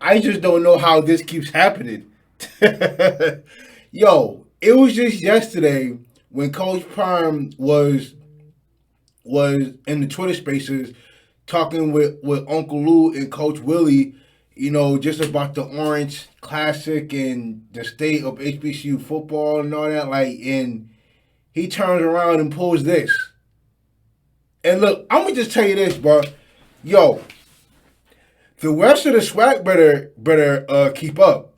I just don't know how this keeps happening. Yo, it was just yesterday when Coach Prime was in the Twitter Spaces talking with Uncle Lou and Coach Willie, just about the Orange Classic and the state of HBCU football and all that. And he turns around and pulls this. And look, I'm gonna just tell you this, bro. Yo, the rest of the swag better keep up,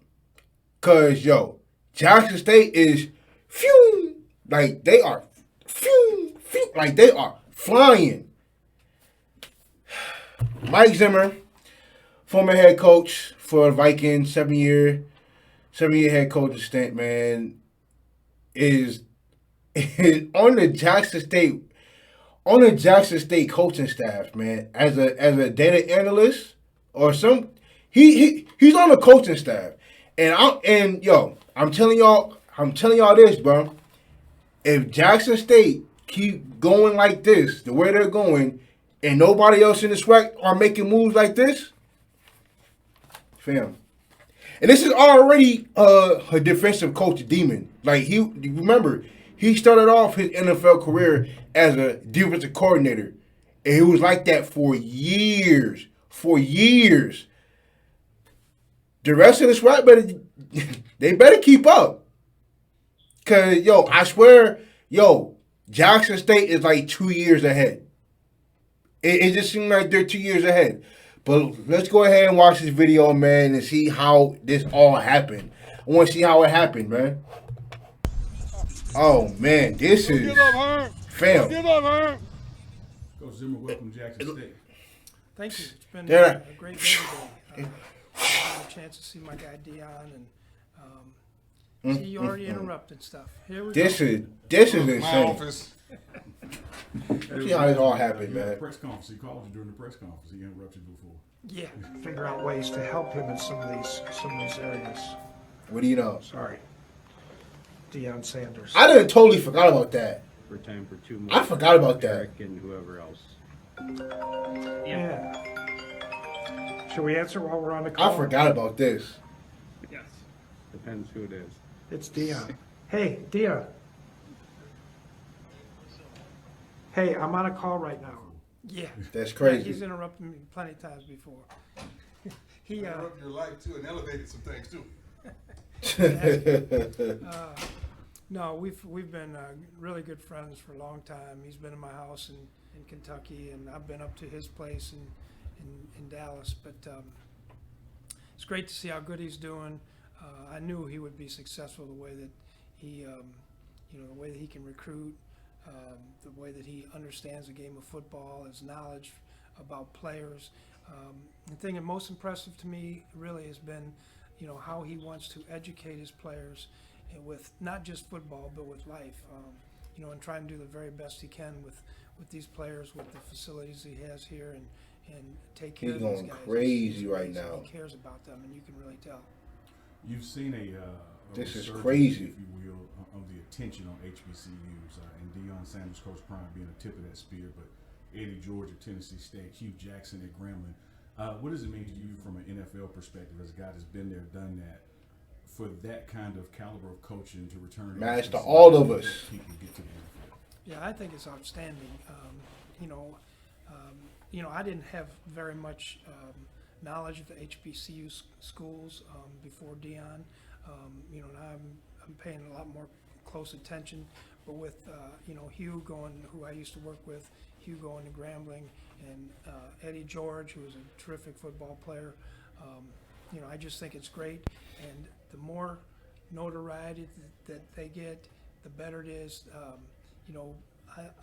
cause Jackson State is phew, like they are phew, like they are flying. Mike Zimmer, former head coach for the Vikings, 7-year head coach stint, man, is on the Jackson State coaching staff, man, as a data analyst or he's on the coaching staff. I'm telling y'all this, bro. If Jackson State keep going like this, the way they're going, and nobody else in the SWAC are making moves like this, fam. And this is already a defensive coach demon. Remember, he started off his NFL career as a defensive coordinator, and he was like that for years. The rest of the SWAT better keep up. Cause I swear, Jackson State is like 2 years ahead. It just seems like they're 2 years ahead. But let's go ahead and watch this video, man, and see how this all happened. I want to see how it happened, man. Oh man, this is fam. Coach Zimmer, welcome to Jackson State. Thank you. It's been a great day today. I had a chance to see my guy Dion, and see you already interrupted stuff. Here we go. This is insane. My office. See how this all happened, man. Press conference. He called you during the press conference. He interrupted before. Yeah. Figure out ways to help him in some of these areas. What do you know? Sorry. Deion Sanders. I done totally forgot about that. For time for 2 more. I forgot about that. Eric and whoever else. Yeah. Should we answer while we're on the call? I forgot about this. Yes. Depends who it is. It's Deion. Hey, Deion. Hey, I'm on a call right now. Yeah. That's crazy. He's interrupted me plenty of times before. He Interrupted your life too and elevated some things too. No, we've been really good friends for a long time. He's been in my house in Kentucky, and I've been up to his place in Dallas. But it's great to see how good he's doing. I knew he would be successful the way that he, the way that he can recruit, the way that he understands the game of football, his knowledge about players. The thing that most impressive to me really has been, how he wants to educate his players with not just football, but with life, and try and do the very best he can with these players, with the facilities he has here, and take care of these guys. He's going crazy right now. He cares about them, and you can really tell. You've seen a this is resurgence, crazy, if you will, of the attention on HBCUs, and Deion Sanders, Coach Prime being a tip of that spear, but Eddie George at Tennessee State, Hugh Jackson at Grambling. What does it mean to you from an NFL perspective, as a guy that's been there, done that, for that kind of caliber of coaching to return? Man, it's to all of us. People get to the NFL. Yeah, I think it's outstanding. I didn't have very much knowledge of the HBCU schools before Deion. Now I'm paying a lot more close attention. But with Hugh who I used to work with, Hugh going to Grambling, and Eddie George, who was a terrific football player, I just think it's great. And the more notoriety that they get, the better it is.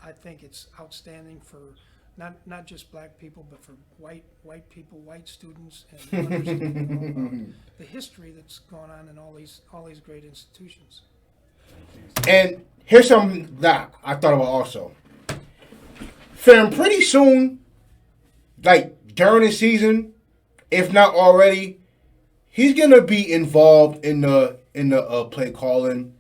I think it's outstanding for not just black people, but for white people, white students, and understanding the history that's gone on in all these great institutions. And here's something that I thought about also. Fam, pretty soon, like during the season, if not already, he's gonna be involved in the play calling,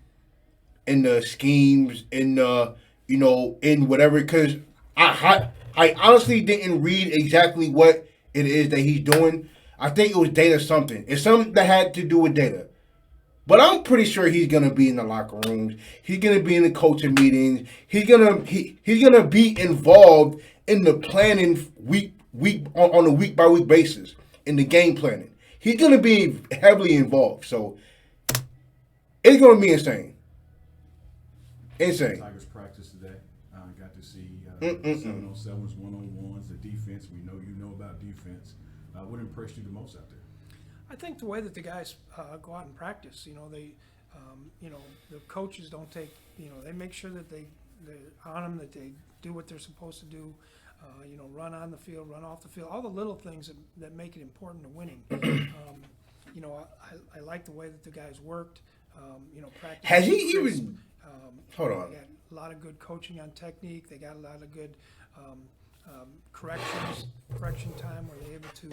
in the schemes, in the in whatever. Because I honestly didn't read exactly what it is that he's doing. I think it was data something. It's something that had to do with data. But I'm pretty sure he's gonna be in the locker rooms. He's gonna be in the coaching meetings. He's gonna be involved in the planning week on a week by week basis in the game planning. He's gonna be heavily involved. So it's gonna be insane. Insane. Tigers practice today. Got to see 7-on-7s, 1-on-1s, the defense. We know you know about defense. What impressed you the most out there? I think the way that the guys go out and practice, the coaches don't take, they make sure that they're on them, that they do what they're supposed to do, run on the field, run off the field, all the little things that make it important to winning. I like the way that the guys worked, practice. Has he even? Hold on. They got a lot of good coaching on technique. They got a lot of good correction time where they're able to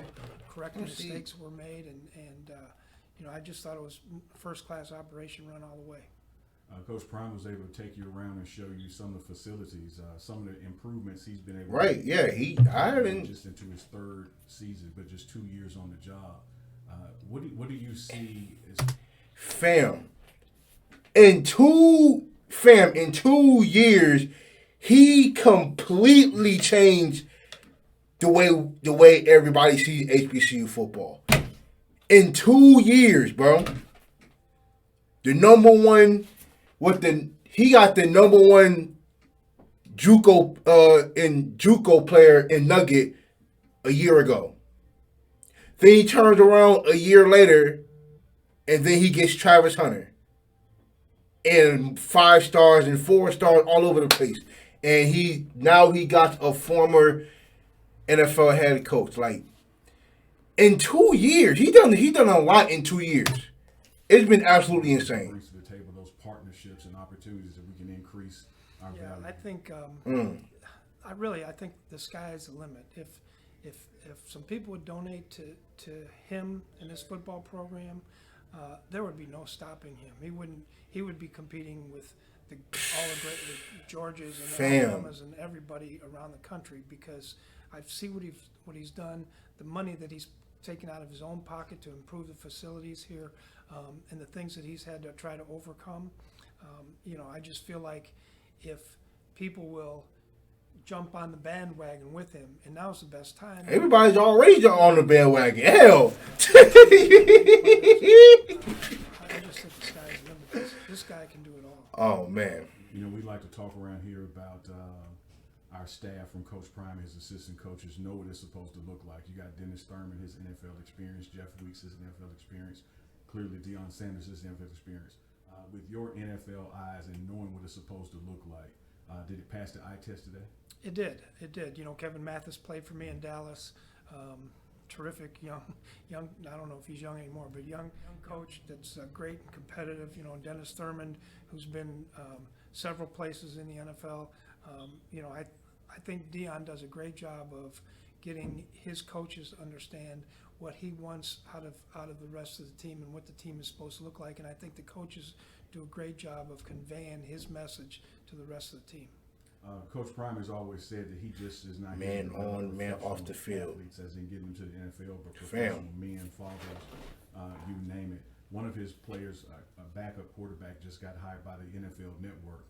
correct the mistakes that were made, and I just thought it was first class operation run all the way. Coach Prime was able to take you around and show you some of the facilities, some of the improvements he's been able Right, to yeah, I haven't just into his third season, but just 2 years on the job. What do you see as fam. In 2 years, he completely changed the way everybody sees HBCU football. In 2 years, bro. The number one he got the number one JUCO player in Nugget a year ago. Then he turns around a year later, and then he gets Travis Hunter. And 5 stars and 4 stars all over the place. And he got a former NFL head coach. Like, in 2 years, he done a lot in 2 years. It's been absolutely insane. brings to the table those partnerships and opportunities that we can increase our Yeah, value? I think I think the sky is the limit. If some people would donate to him and his football program, there would be no stopping him. He would be competing with all the great Georgias and Alabamas and everybody around the country, because I see what he's done, the money that he's taken out of his own pocket to improve the facilities here, and the things that he's had to try to overcome. I just feel like if people will jump on the bandwagon with him, and now's the best time. Everybody's already on the bandwagon. Hell. I just think the sky's the limit. This guy can do it all. Oh, man. We like to talk around here about our staff, from Coach Prime and his assistant coaches, know what it's supposed to look like. You got Dennis Thurman, his NFL experience, Jeff Weeks, his NFL experience, clearly Deion Sanders, his NFL experience. With your NFL eyes and knowing what it's supposed to look like, did it pass the eye test today? It did. Kevin Mathis played for me in Dallas. Terrific young. I don't know if he's young anymore, but young coach that's great and competitive. Dennis Thurman, who's been several places in the NFL. I think Deion does a great job of getting his coaches to understand what he wants out of the rest of the team and what the team is supposed to look like. And I think the coaches do a great job of conveying his message to the rest of the team. Coach Prime has always said that he just is not Man here to develop on, man off the professional field. athletes, as in getting them to the NFL, but professional men, fathers, you name it. One of his players, a backup quarterback, just got hired by the NFL Network.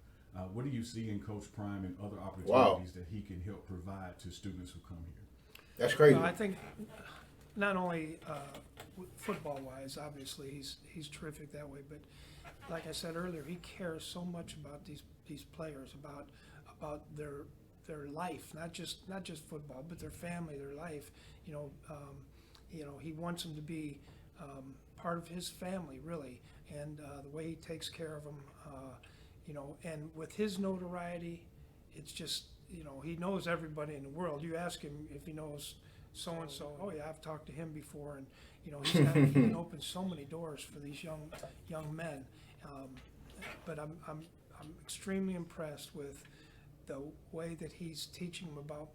What do you see in Coach Prime and other opportunities that he can help provide to students who come here? That's crazy. I think not only football-wise, obviously he's terrific that way, but like I said earlier, he cares so much about these players, about their life, not just football, but their family, their life. He wants them to be part of his family, really, and the way he takes care of them. And with his notoriety, it's just, he knows everybody in the world. You ask him if he knows so-and-so, oh yeah, I've talked to him before, and, he can open so many doors for these young men. But I'm extremely impressed with the way that he's teaching them about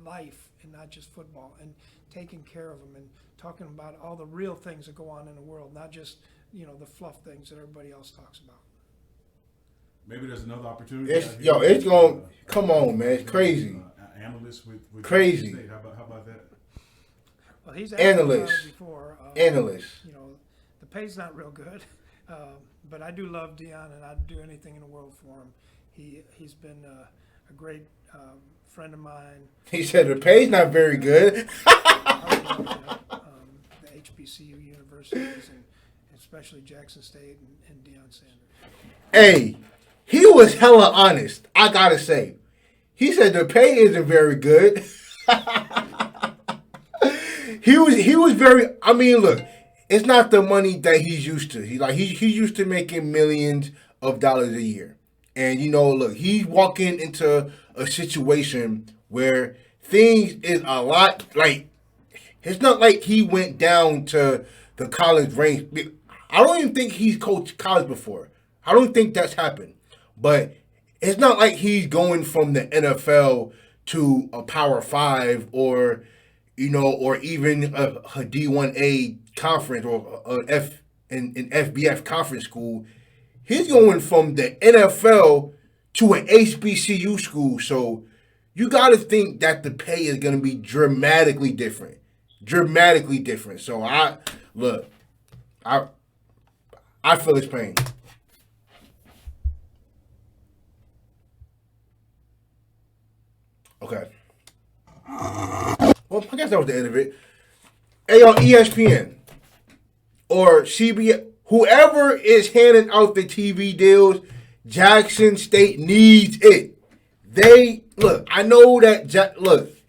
life and not just football, and taking care of them and talking about all the real things that go on in the world, not just, the fluff things that everybody else talks about. Maybe there's another opportunity. It's going. Come on, man. It's crazy. Analysts with Crazy. State. How about that? Well, he's asked me about Analyst. it before. Analyst. You know, the pay's not real good, but I do love Dion, and I'd do anything in the world for him. He's been a great friend of mine. He said the pay's not very good. I would love the HBCU universities, and especially Jackson State and Deion Sanders. Hey, he was hella honest. I gotta say, he said the pay isn't very good. He was very. I mean, look, it's not the money that he's used to. He's used to making millions of dollars a year, and look, he's walking into a situation where things is a lot like. It's not like he went down to the college ranks. I don't even think he's coached college before. I don't think that's happened. But it's not like he's going from the NFL to a Power 5 or even a D1A conference or an FBF conference school. He's going from the NFL to an HBCU school. So you got to think that the pay is going to be dramatically different. Dramatically different. So I feel his pain. Okay. Well, I guess that was the end of it. Hey, on ESPN or CBS, whoever is handing out the TV deals, Jackson State needs it. I know that,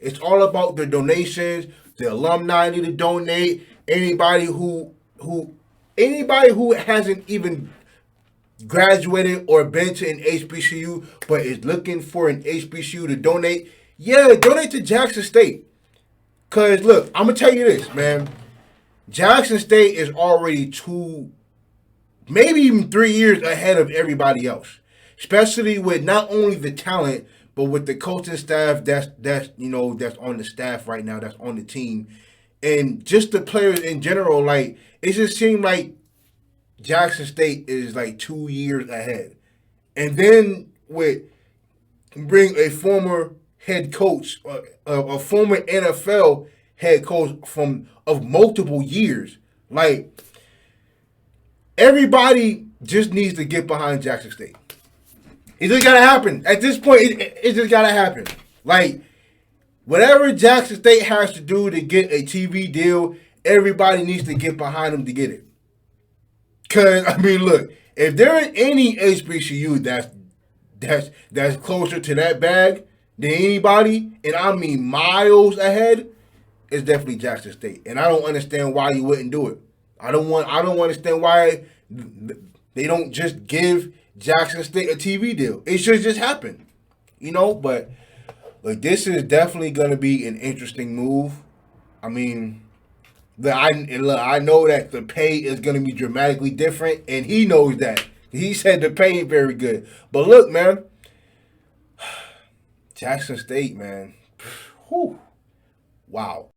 it's all about the donations. The alumni need to donate. Anybody who hasn't even graduated or been to an HBCU but is looking for an HBCU to donate, donate to Jackson State. Because, look, I'm going to tell you this, man. Jackson State is already 2, maybe even 3 years ahead of everybody else. Especially with not only the talent, but with the coaching staff that's on the staff right now, that's on the team. And just the players in general, like, it just seemed like Jackson State is like 2 years ahead. And then bring a former head coach, a former NFL head coach of multiple years. Like, everybody just needs to get behind Jackson State. It just gotta happen. At this point, it just gotta happen. Like, whatever Jackson State has to do to get a TV deal, everybody needs to get behind them to get it. Cause I mean, look, if there is any HBCU that's closer to that bag than anybody, and I mean miles ahead, it's definitely Jackson State. And I don't understand why you wouldn't do it. I don't understand why they don't just give Jackson State a TV deal. It should just happen. But like, this is definitely going to be an interesting move. I mean, I know that the pay is going to be dramatically different, and he knows that. He said the pay ain't very good. But look, man, Jackson State, man, whew, wow.